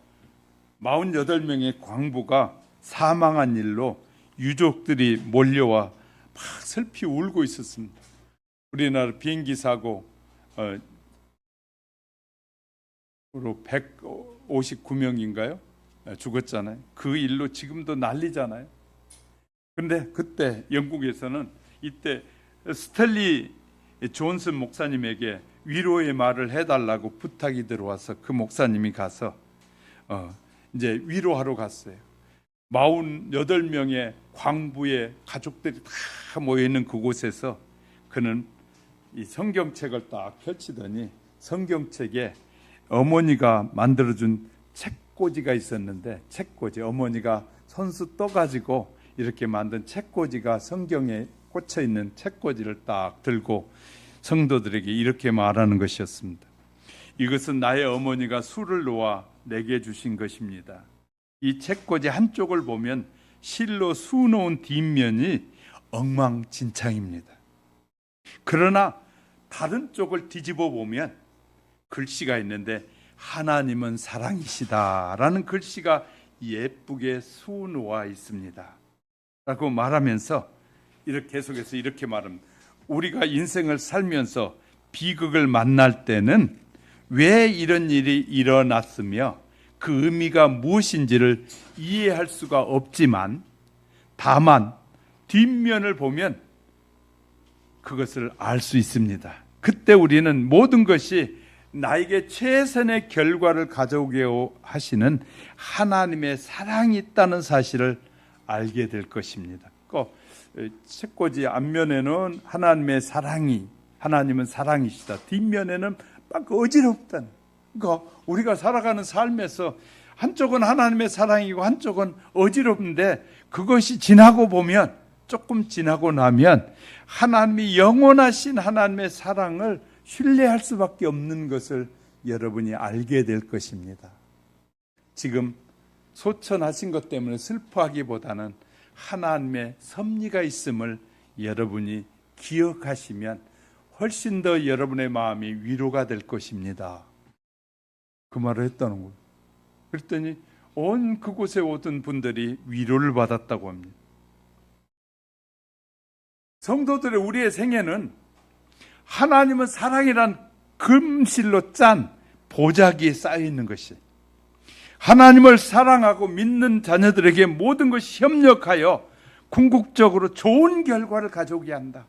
48명의 광부가 사망한 일로 유족들이 몰려와 막 슬피 울고 있었습니다. 우리나라 비행기 사고로 159명인가요? 죽었잖아요. 그 일로 지금도 난리잖아요. 그런데 그때 영국에서는 이때 스탠리 존슨 목사님에게 위로의 말을 해달라고 부탁이 들어와서 그 목사님이 가서 이제 위로하러 갔어요. 48명의 광부의 가족들이 다 모여있는 그곳에서 그는 이 성경책을 딱 펼치더니 성경책에 어머니가 만들어준 책꽂이가 있었는데, 책꽂이, 어머니가 손수 떠가지고 이렇게 만든 책꽂이가 성경에 꽂혀있는 책꽂이를 딱 들고 성도들에게 이렇게 말하는 것이었습니다. 이것은 나의 어머니가 술을 놓아 내게 주신 것입니다. 이 책꽂이 한쪽을 보면 실로 수놓은 뒷면이 엉망진창입니다. 그러나 다른 쪽을 뒤집어 보면 글씨가 있는데, 하나님은 사랑이시다라는 글씨가 예쁘게 수놓아 있습니다 라고 말하면서 이렇게 계속해서 이렇게 말합니다. 우리가 인생을 살면서 비극을 만날 때는 왜 이런 일이 일어났으며 그 의미가 무엇인지를 이해할 수가 없지만, 다만 뒷면을 보면 그것을 알 수 있습니다. 그때 우리는 모든 것이 나에게 최선의 결과를 가져오게 하시는 하나님의 사랑이 있다는 사실을 알게 될 것입니다. 책꽂이 앞면에는 하나님의 사랑이, 하나님은 사랑이시다. 뒷면에는 막 어지럽다는. 그러니까 우리가 살아가는 삶에서 한쪽은 하나님의 사랑이고 한쪽은 어지럽는데, 그것이 지나고 보면, 조금 지나고 나면 하나님이 영원하신 하나님의 사랑을 신뢰할 수밖에 없는 것을 여러분이 알게 될 것입니다. 지금 소천하신 것 때문에 슬퍼하기보다는 하나님의 섭리가 있음을 여러분이 기억하시면 훨씬 더 여러분의 마음이 위로가 될 것입니다. 그 말을 했다는 거예요. 그랬더니 온 그곳에 오던 분들이 위로를 받았다고 합니다. 성도들의 우리의 생애는 하나님은 사랑이란 금실로 짠 보자기에 쌓여 있는 것이, 하나님을 사랑하고 믿는 자녀들에게 모든 것이 협력하여 궁극적으로 좋은 결과를 가져오게 한다.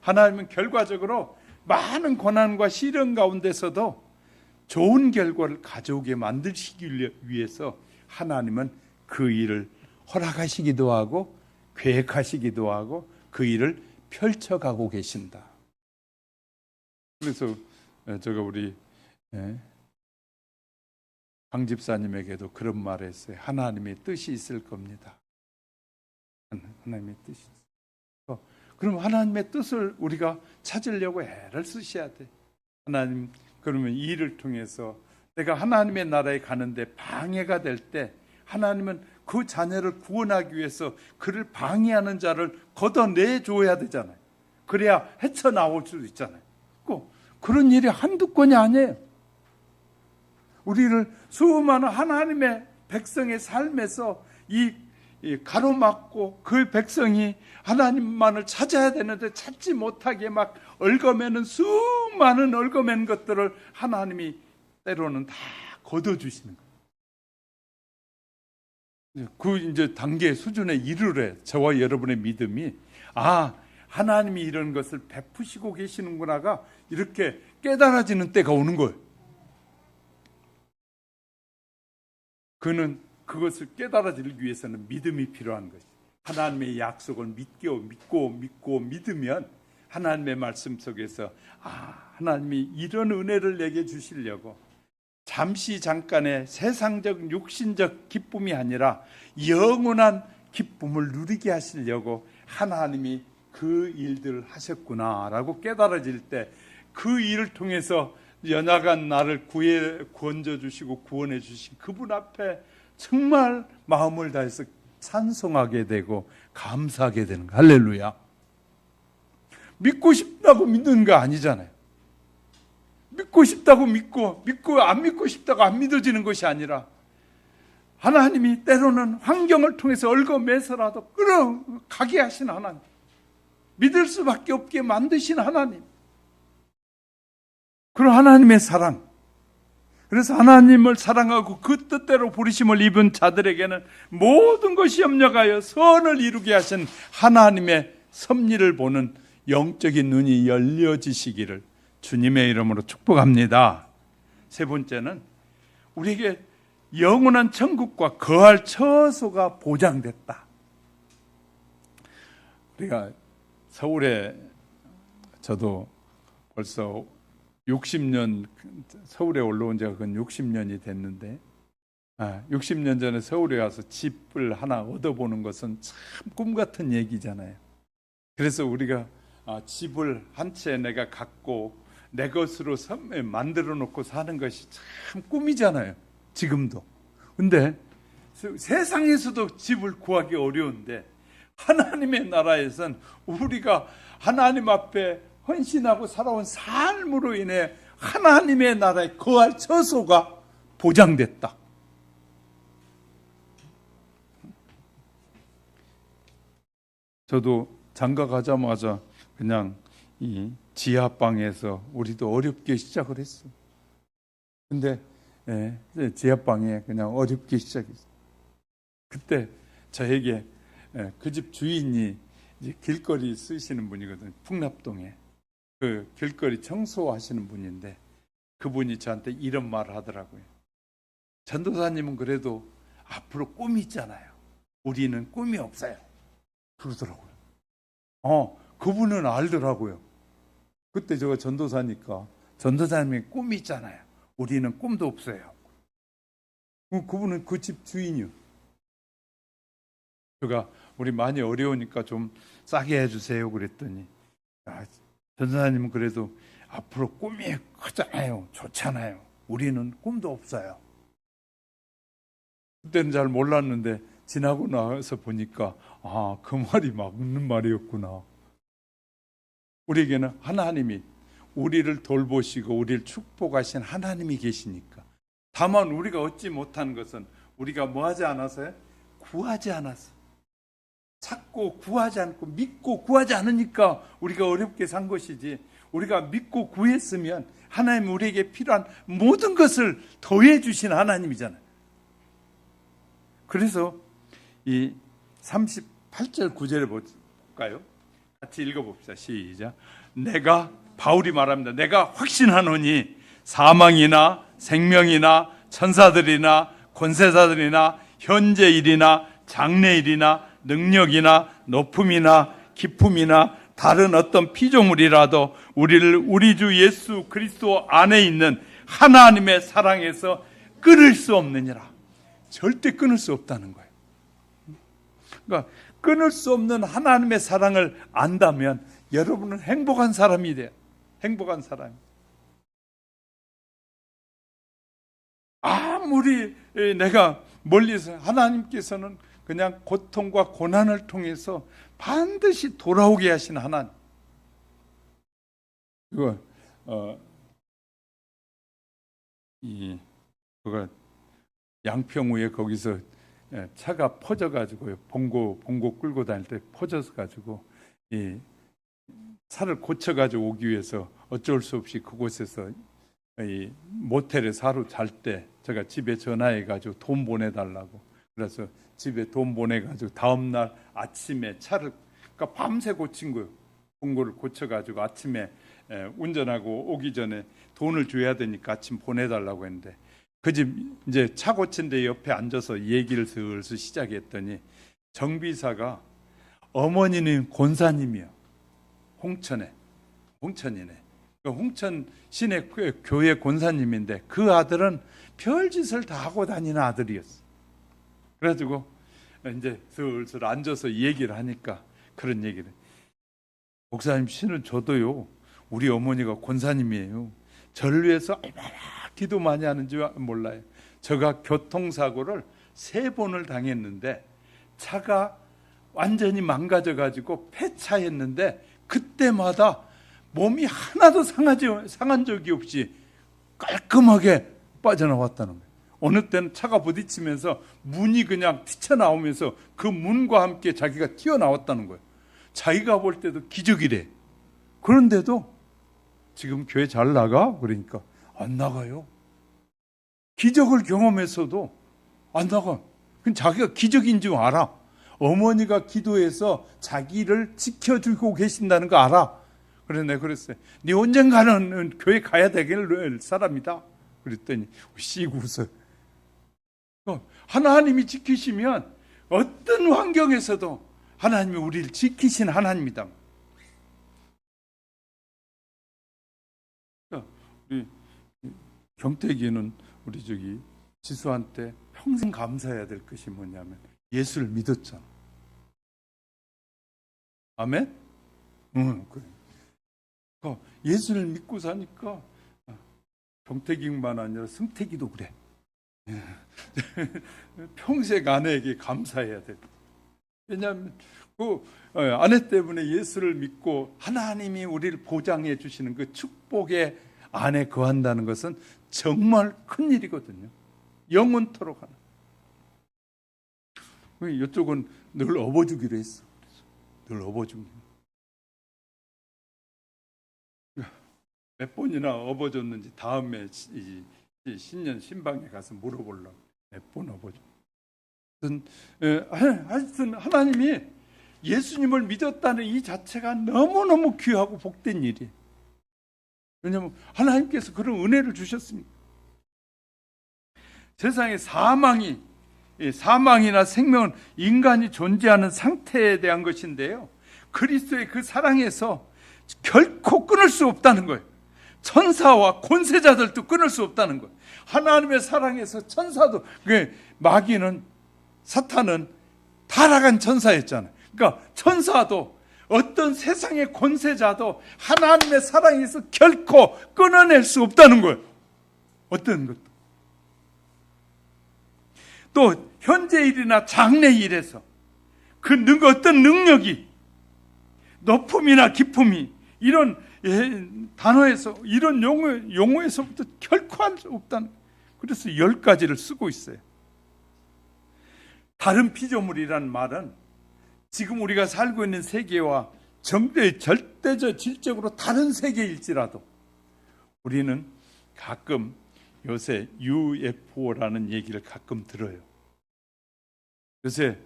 하나님은 결과적으로 많은 고난과 시련 가운데서도 좋은 결과를 가져오게 만드시기 위해서 하나님은 그 일을 허락하시기도 하고 계획하시기도 하고 그 일을 펼쳐가고 계신다. 그래서 제가 우리 강 집사님에게도 그런 말을 했어요. 하나님의 뜻이 있을 겁니다. 하나님의 뜻이 있어요. 그럼 하나님의 뜻을 우리가 찾으려고 애를 쓰셔야 돼. 하나님, 그러면 이 일을 통해서 내가 하나님의 나라에 가는데 방해가 될 때 하나님은 그 자녀를 구원하기 위해서 그를 방해하는 자를 걷어내줘야 되잖아요. 그래야 헤쳐나올 수도 있잖아요. 그런 일이 한두 건이 아니에요. 우리를 수많은 하나님의 백성의 삶에서 이 가로막고 그 백성이 하나님만을 찾아야 되는데 찾지 못하게 막 얽어매는 수많은 얽어맨 것들을 하나님이 때로는 다 걷어주시는 거예요. 그 이제 단계 수준에 이르래 저와 여러분의 믿음이 하나님이 이런 것을 베푸시고 계시는구나가 이렇게 깨달아지는 때가 오는 거예요. 그는 그것을 깨달아지기 위해서는 믿음이 필요한 것이, 하나님의 약속을 믿고 믿으면 하나님의 말씀 속에서 하나님이 이런 은혜를 내게 주시려고 잠시 잠깐의 세상적 육신적 기쁨이 아니라 영원한 기쁨을 누리게 하시려고 하나님이 그 일들을 하셨구나라고 깨달아질 때 그 일을 통해서 연약한 나를 구원져 주시고 구원해 주신 그분 앞에 정말 마음을 다해서 찬송하게 되고 감사하게 되는 거. 할렐루야. 믿고 싶다고 믿는 거 아니잖아요. 믿고 싶다고 믿고 안 믿고 싶다고 안 믿어지는 것이 아니라 하나님이 때로는 환경을 통해서 얽어매서라도 끌어가게 하신 하나님, 믿을 수밖에 없게 만드신 하나님, 그런 하나님의 사랑. 그래서 하나님을 사랑하고 그 뜻대로 부르심을 입은 자들에게는 모든 것이 협력하여 선을 이루게 하신 하나님의 섭리를 보는 영적인 눈이 열려지시기를 주님의 이름으로 축복합니다. 세 번째는 우리에게 영원한 천국과 거할 처소가 보장됐다. 우리가 서울에 저도 벌써 60년 서울에 올라온 지가 근 60년이 됐는데 60년 전에 서울에 와서 집을 하나 얻어보는 것은 참 꿈 같은 얘기잖아요. 그래서 우리가 집을 한 채 내가 갖고 내 것으로 만들어 놓고 사는 것이 참 꿈이잖아요. 지금도. 근데 세상에서도 집을 구하기 어려운데 하나님의 나라에선 우리가 하나님 앞에 헌신하고 살아온 삶으로 인해 하나님의 나라에 거할 처소가 보장됐다. 저도 장가 가자마자 그냥 이 지하방에서 우리도 어렵게 시작을 했어. 근데 지하방에 그냥 어렵게 시작했어. 그때 저에게 그 집 주인이 이제 길거리 쓰시는 분이거든요. 풍납동에. 그 길거리 청소하시는 분인데 그분이 저한테 이런 말을 하더라고요. 전도사님은 그래도 앞으로 꿈이 있잖아요. 우리는 꿈이 없어요. 그러더라고요. 그분은 알더라고요. 그때 제가 전도사니까 전도사님의 꿈이 있잖아요. 우리는 꿈도 없어요. 그분은 그 집 주인이요. 제가 우리 많이 어려우니까 좀 싸게 해주세요 그랬더니 전도사님은 그래도 앞으로 꿈이 크잖아요. 좋잖아요. 우리는 꿈도 없어요. 그때는 잘 몰랐는데 지나고 나서 보니까 그 말이 맞는 말이었구나. 우리에게는 하나님이 우리를 돌보시고 우리를 축복하신 하나님이 계시니까. 다만 우리가 얻지 못한 것은 우리가 뭐하지 않아서요? 구하지 않았어. 찾고 구하지 않고 믿고 구하지 않으니까 우리가 어렵게 산 것이지, 우리가 믿고 구했으면 하나님 우리에게 필요한 모든 것을 더해 주신 하나님이잖아요. 그래서 이 38절 9절을 볼까요? 같이 읽어봅시다. 시작. 바울이 말합니다. 내가 확신하노니 사망이나 생명이나 천사들이나 권세자들이나 현재 일이나 장래 일이나 능력이나 높음이나 깊음이나 다른 어떤 피조물이라도 우리를 우리 주 예수 그리스도 안에 있는 하나님의 사랑에서 끊을 수 없느니라. 절대 끊을 수 없다는 거예요. 그러니까 끊을 수 없는 하나님의 사랑을 안다면 여러분은 행복한 사람이 돼요. 행복한 사람. 아무리 내가 멀리서, 하나님께서는 그냥 고통과 고난을 통해서 반드시 돌아오게 하신 하나님. 그거 양평우에 거기서 차가 퍼져가지고요. 봉고 끌고 다닐 때 퍼져가지고 이 차를 고쳐가지고 오기 위해서 어쩔 수 없이 그곳에서 이 모텔에 사루 잘 때 제가 집에 전화해가지고 돈 보내달라고, 그래서 집에 돈 보내가지고 다음날 아침에 차를, 그러니까 밤새 고친 거예요. 봉고를 고쳐가지고 아침에 운전하고 오기 전에 돈을 줘야 되니까 아침 보내달라고 했는데, 그 집 이제 차 고친 데 옆에 앉아서 얘기를 슬슬 시작했더니 정비사가 어머니는 권사님이요. 홍천이네. 홍천 시내 교회 권사님인데 그 아들은 별짓을 다 하고 다니는 아들이었어. 그래가지고 이제 슬슬 앉아서 얘기를 하니까 그런 얘기를, 목사님 씨는 저도요, 우리 어머니가 권사님이에요. 저를 위해서 얼마나 기도 많이 하는지 몰라요. 제가 교통사고를 3번을 당했는데 차가 완전히 망가져가지고 폐차했는데 그때마다 몸이 하나도 상한 적이 없이 깔끔하게 빠져나왔다는 거예요. 어느 때는 차가 부딪히면서 문이 그냥 튀쳐나오면서 그 문과 함께 자기가 튀어나왔다는 거예요. 자기가 볼 때도 기적이래. 그런데도 지금 교회 잘 나가? 그러니까 안 나가요. 기적을 경험했어도 안 나가. 그건 자기가 기적인 줄 알아. 어머니가 기도해서 자기를 지켜주고 계신다는 거 알아. 그래서 내가 그랬어요. 네 언젠가는 교회 가야 되길 사람이다. 그랬더니 씩 웃어. 하나님이 지키시면 어떤 환경에서도 하나님이 우리를 지키신 하나님이다. 우리 경태기는 우리 지수한테 평생 감사해야 될 것이 뭐냐면 예수를 믿었잖아. 아멘? 그래. 예수를 믿고 사니까 경태기만 아니라 승태기도 그래. 평생 아내에게 감사해야 돼. 왜냐하면 그 아내 때문에 예수를 믿고 하나님이 우리를 보장해 주시는 그 축복의 안에 거한다는 것은 정말 큰 일이거든요. 영원토록 하나. 이쪽은 늘 업어주기로 했어. 늘 업어주기. 몇 번이나 업어줬는지 다음에 신년 신방에 가서 물어보려고. 몇 번 업어줘. 하여튼 하나님이 예수님을 믿었다는 이 자체가 너무너무 귀하고 복된 일이에요. 왜냐하면 하나님께서 그런 은혜를 주셨습니다. 세상에 사망이나 생명은 인간이 존재하는 상태에 대한 것인데요, 그리스도의 그 사랑에서 결코 끊을 수 없다는 거예요. 천사와 권세자들도 끊을 수 없다는 거예요. 하나님의 사랑에서 천사도, 마귀는, 사탄은 타락한 천사였잖아요. 그러니까 천사도 어떤 세상의 권세자도 하나님의 사랑에서 결코 끊어낼 수 없다는 거예요. 어떤 것도. 또 현재 일이나 장래 일에서 그 어떤 능력이 높음이나 기쁨이 이런 단어에서 이런 용어에서부터 결코 할 수 없다는, 그래서 10가지를 쓰고 있어요. 다른 피조물이란 말은 지금 우리가 살고 있는 세계와 절대적 질적으로 다른 세계일지라도 우리는 가끔 요새 UFO라는 얘기를 가끔 들어요. 요새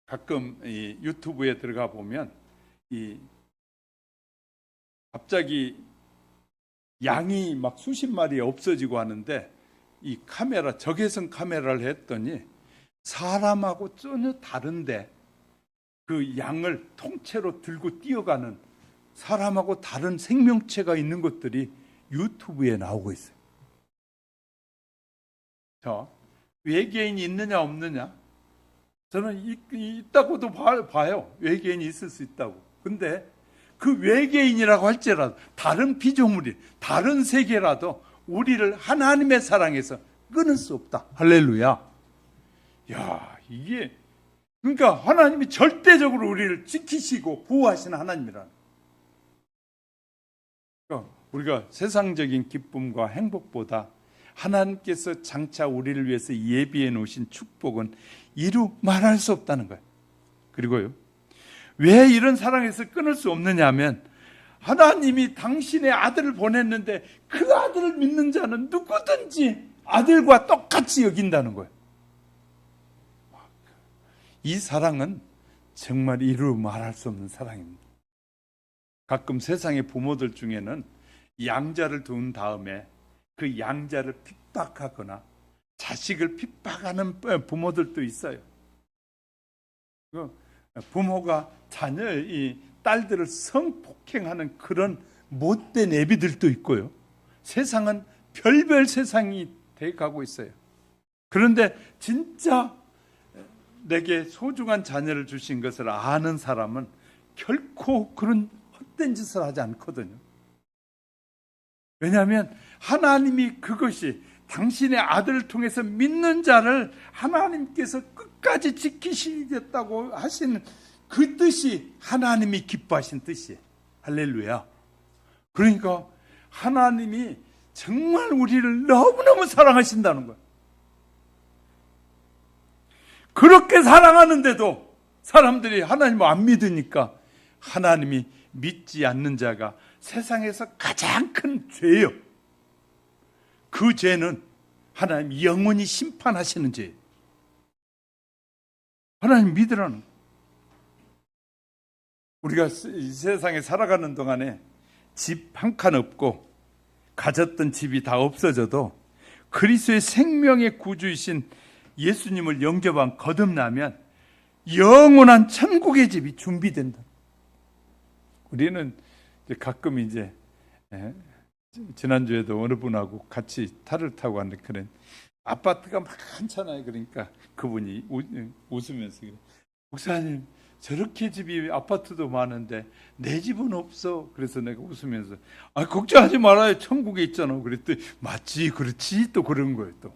가끔 이 유튜브에 들어가 보면 갑자기 양이 막 수십 마리 없어지고 하는데 이 카메라, 적외선 카메라를 했더니 사람하고 전혀 다른데 그 양을 통째로 들고 뛰어가는 사람하고 다른 생명체가 있는 것들이 유튜브에 나오고 있어요. 자, 외계인이 있느냐 없느냐? 저는 있다고도 봐요. 외계인이 있을 수 있다고. 근데 그 외계인이라고 할지라도 다른 피조물이 다른 세계라도 우리를 하나님의 사랑에서 끊을 수 없다. 할렐루야. 야, 이게 그러니까 하나님이 절대적으로 우리를 지키시고 보호하시는 하나님이라. 그러니까 우리가 세상적인 기쁨과 행복보다 하나님께서 장차 우리를 위해서 예비해 놓으신 축복은 이루 말할 수 없다는 거예요. 그리고요, 왜 이런 사랑에서 끊을 수 없느냐 하면 하나님이 당신의 아들을 보냈는데 그 아들을 믿는 자는 누구든지 아들과 똑같이 여긴다는 거예요. 이 사랑은 정말 이루 말할 수 없는 사랑입니다. 가끔 세상의 부모들 중에는 양자를 둔 다음에 그 양자를 핍박하거나 자식을 핍박하는 부모들도 있어요. 부모가 자녀의 딸들을 성폭행하는 그런 못된 애비들도 있고요. 세상은 별별 세상이 돼가고 있어요. 그런데 진짜 내게 소중한 자녀를 주신 것을 아는 사람은 결코 그런 헛된 짓을 하지 않거든요. 왜냐하면 하나님이 그것이 당신의 아들을 통해서 믿는 자를 하나님께서 끝까지 지키시겠다고 하시는 그 뜻이 하나님이 기뻐하신 뜻이에요. 할렐루야. 그러니까 하나님이 정말 우리를 너무너무 사랑하신다는 거예요. 그렇게 사랑하는데도 사람들이 하나님을 안 믿으니까 하나님이 믿지 않는 자가 세상에서 가장 큰 죄예요. 그 죄는 하나님 영원히 심판하시는 죄예요. 하나님 믿으라는 거예요. 우리가 이 세상에 살아가는 동안에 집 한 칸 없고 가졌던 집이 다 없어져도 그리스도의 생명의 구주이신 예수님을 영접한 거듭나면 영원한 천국의 집이 준비된다. 우리는 가끔 이제 지난주에도 어느 분하고 같이 차를 타고 왔는데 그런 아파트가 많잖아요. 그러니까 그분이 웃으면서 그래. 목사님, 저렇게 집이 아파트도 많은데 내 집은 없어. 그래서 내가 웃으면서 걱정하지 말아요. 천국에 있잖아. 그랬더니 맞지, 그렇지, 또 그런 거예요. 또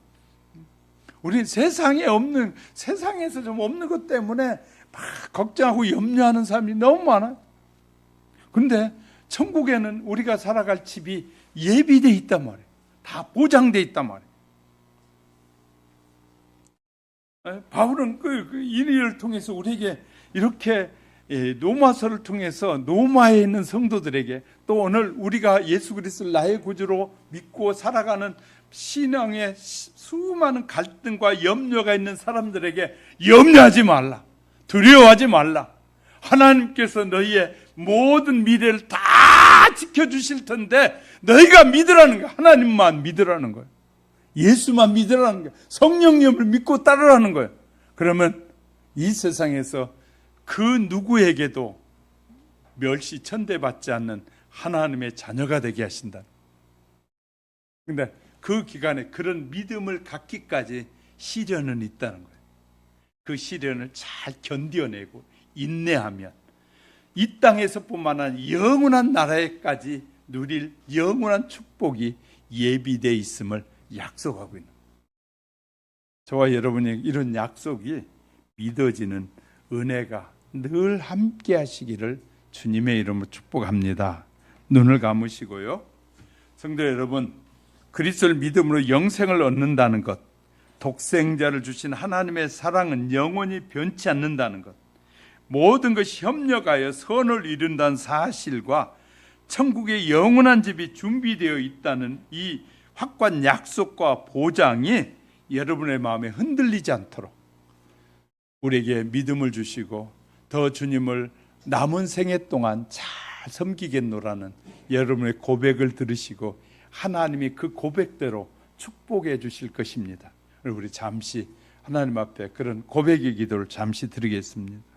우리는 세상에서 좀 없는 것 때문에 막 걱정하고 염려하는 사람이 너무 많아요. 그런데 천국에는 우리가 살아갈 집이 예비되어 있단 말이에요. 다 보장되어 있단 말이에요. 바울은 그 일을 통해서 우리에게 이렇게 로마서를 통해서 로마에 있는 성도들에게 또 오늘 우리가 예수 그리스도를 나의 구주로 믿고 살아가는 신앙의 수많은 갈등과 염려가 있는 사람들에게 염려하지 말라, 두려워하지 말라, 하나님께서 너희의 모든 미래를 다 지켜주실 텐데 너희가 믿으라는 거야. 하나님만 믿으라는 거야. 예수만 믿으라는 거야. 성령님을 믿고 따르라는 거야. 그러면 이 세상에서 그 누구에게도 멸시 천대받지 않는 하나님의 자녀가 되게 하신다. 근데 그 기간에 그런 믿음을 갖기까지 시련은 있다는 거예요. 그 시련을 잘 견뎌내고 인내하면 이 땅에서뿐만 아니라 영원한 나라에까지 누릴 영원한 축복이 예비되어 있음을 약속하고 있는 거예요. 저와 여러분의 이런 약속이 믿어지는 은혜가 늘 함께 하시기를 주님의 이름으로 축복합니다. 눈을 감으시고요. 성도 여러분, 그리스도를 믿음으로 영생을 얻는다는 것, 독생자를 주신 하나님의 사랑은 영원히 변치 않는다는 것, 모든 것이 협력하여 선을 이룬다는 사실과 천국의 영원한 집이 준비되어 있다는 이 확고한 약속과 보장이 여러분의 마음에 흔들리지 않도록 우리에게 믿음을 주시고 더 주님을 남은 생애 동안 잘 섬기겠노라는 여러분의 고백을 들으시고 하나님이 그 고백대로 축복해 주실 것입니다. 우리 잠시 하나님 앞에 그런 고백의 기도를 잠시 드리겠습니다.